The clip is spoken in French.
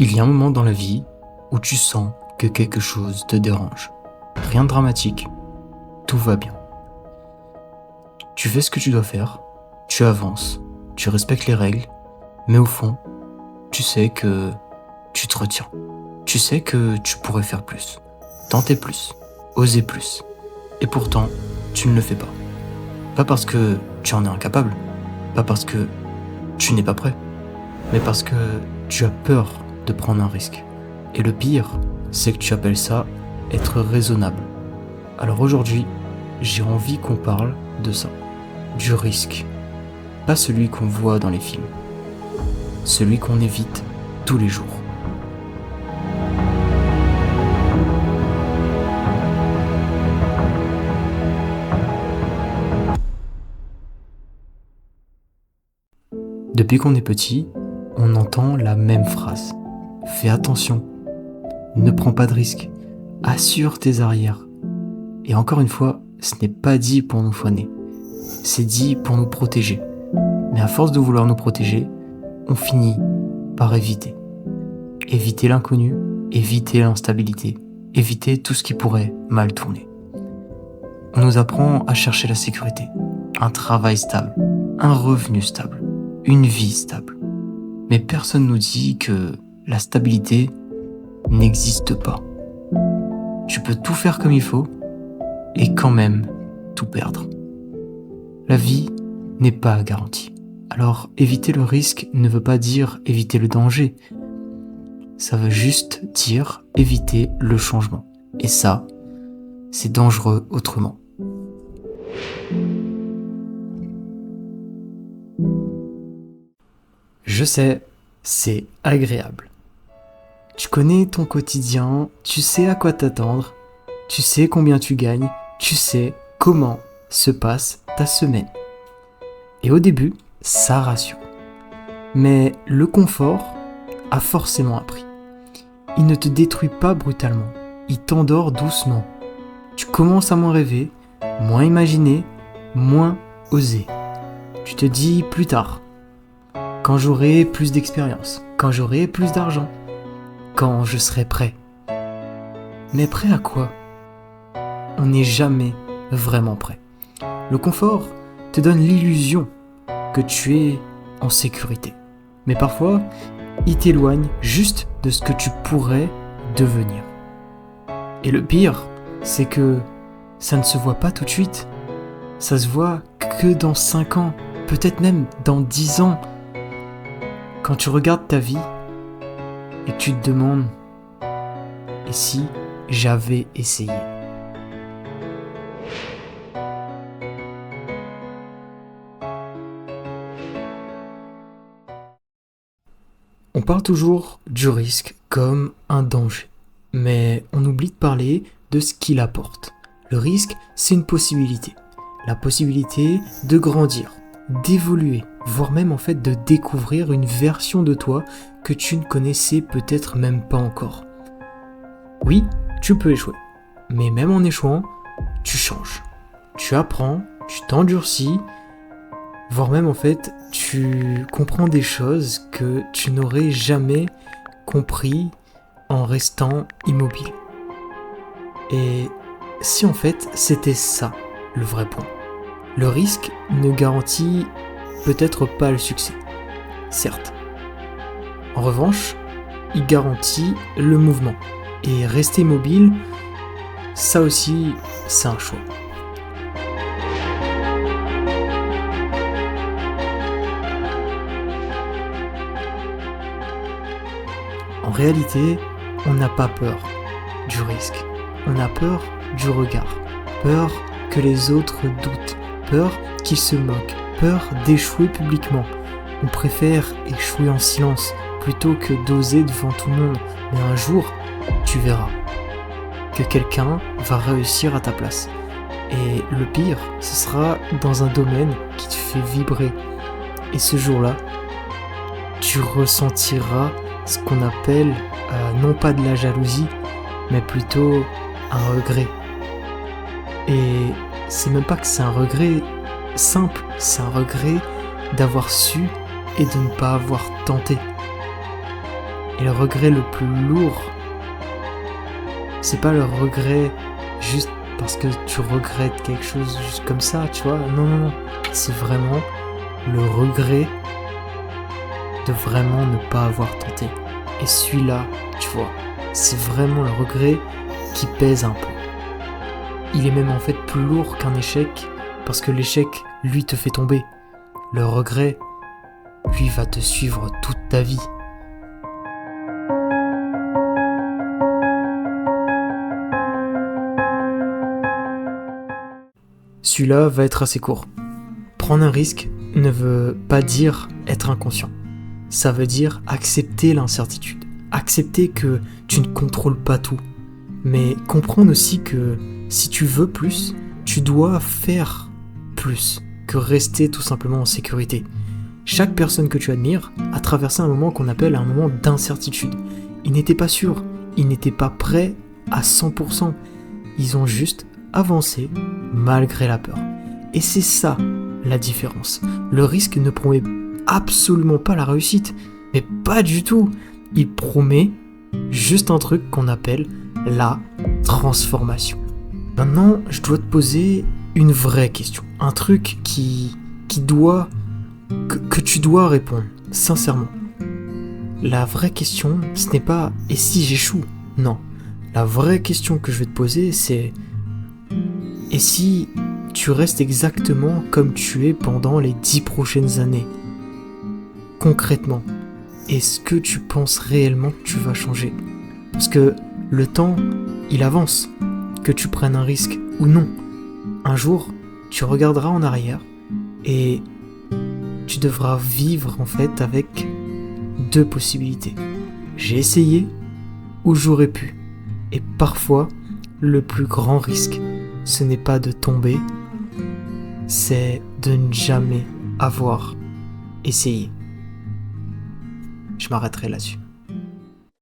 Il y a un moment dans la vie où tu sens que quelque chose te dérange. Rien de dramatique, tout va bien. Tu fais ce que tu dois faire, tu avances, tu respectes les règles, mais au fond, tu sais que tu te retiens. Tu sais que tu pourrais faire plus, tenter plus, oser plus. Et pourtant, tu ne le fais pas. Pas parce que tu en es incapable, pas parce que tu n'es pas prêt, mais parce que tu as peur de prendre un risque. Et le pire, c'est que tu appelles ça être raisonnable. Alors aujourd'hui, j'ai envie qu'on parle de ça, du risque. Pas celui qu'on voit dans les films, celui qu'on évite tous les jours. Depuis qu'on est petit, on entend la même phrase. Fais attention, ne prends pas de risques, assure tes arrières. Et encore une fois, ce n'est pas dit pour nous faner, c'est dit pour nous protéger. Mais à force de vouloir nous protéger, on finit par éviter. Éviter l'inconnu, éviter l'instabilité, éviter tout ce qui pourrait mal tourner. On nous apprend à chercher la sécurité, un travail stable, un revenu stable, une vie stable. Mais personne nous dit que la stabilité n'existe pas. Tu peux tout faire comme il faut et quand même tout perdre. La vie n'est pas garantie. Alors éviter le risque ne veut pas dire éviter le danger. Ça veut juste dire éviter le changement. Et ça, c'est dangereux autrement. Je sais, c'est agréable. Tu connais ton quotidien, tu sais à quoi t'attendre, tu sais combien tu gagnes, tu sais comment se passe ta semaine. Et au début, ça rassure. Mais le confort a forcément un prix. Il ne te détruit pas brutalement, il t'endort doucement. Tu commences à moins rêver, moins imaginer, moins oser. Tu te dis plus tard, quand j'aurai plus d'expérience, quand j'aurai plus d'argent, quand je serai prêt. Mais prêt à quoi ? On n'est jamais vraiment prêt. Le confort te donne l'illusion que tu es en sécurité. Mais parfois, il t'éloigne juste de ce que tu pourrais devenir. Et le pire, c'est que ça ne se voit pas tout de suite. Ça se voit que dans 5 ans, peut-être même dans 10 ans. Quand tu regardes ta vie et que tu te demandes « Et si j'avais essayé ?» On parle toujours du risque comme un danger, mais on oublie de parler de ce qu'il apporte. Le risque, c'est une possibilité. La possibilité de grandir, d'évoluer, voire même en fait de découvrir une version de toi que tu ne connaissais peut-être même pas encore. Oui, tu peux échouer, mais même en échouant, tu changes. Tu apprends, tu t'endurcis, voire même en fait, tu comprends des choses que tu n'aurais jamais compris en restant immobile. Et si en fait, c'était ça le vrai point. Le risque ne garantit peut-être pas le succès, certes. En revanche, il garantit le mouvement. Et rester mobile, ça aussi, c'est un choix. En réalité, on n'a pas peur du risque. On a peur du regard. Peur que les autres doutent. Peur qu'ils se moquent. Peur d'échouer publiquement. On préfère échouer en silence plutôt que d'oser devant tout le monde. Mais un jour, tu verras que quelqu'un va réussir à ta place. Et le pire, ce sera dans un domaine qui te fait vibrer. Et ce jour-là, tu ressentiras ce qu'on appelle non pas de la jalousie, mais plutôt un regret. Et c'est même pas que c'est un regret simple, c'est un regret d'avoir su et de ne pas avoir tenté. Et le regret le plus lourd, c'est pas le regret juste parce que tu regrettes quelque chose juste comme ça, tu vois. Non. C'est vraiment le regret de vraiment ne pas avoir tenté. Et celui-là, tu vois, c'est vraiment le regret qui pèse un peu. Il est même en fait plus lourd qu'un échec, parce que l'échec, lui, te fait tomber. Le regret, lui, va te suivre toute ta vie. Celui-là va être assez court. Prendre un risque ne veut pas dire être inconscient. Ça veut dire accepter l'incertitude. Accepter que tu ne contrôles pas tout. Mais comprendre aussi que si tu veux plus, tu dois faire plus que rester tout simplement en sécurité. Chaque personne que tu admires a traversé un moment qu'on appelle un moment d'incertitude. Ils n'étaient pas sûrs, ils n'étaient pas prêts à 100%. Ils ont juste avancé malgré la peur. Et c'est ça la différence. Le risque ne promet absolument pas la réussite, mais pas du tout. Il promet juste un truc qu'on appelle la transformation. Maintenant, je dois te poser une vraie question. Un truc que tu dois répondre, sincèrement. La vraie question, ce n'est pas « et si j'échoue ?» Non. La vraie question que je vais te poser, c'est « et si tu restes exactement comme tu es pendant les 10 prochaines années ?» Concrètement, est-ce que tu penses réellement que tu vas changer ? Parce que le temps, il avance. Que tu prennes un risque ou non. Un jour, tu regarderas en arrière et tu devras vivre en fait avec 2 possibilités. J'ai essayé ou j'aurais pu. Et parfois, le plus grand risque, ce n'est pas de tomber, c'est de ne jamais avoir essayé. Je m'arrêterai là-dessus.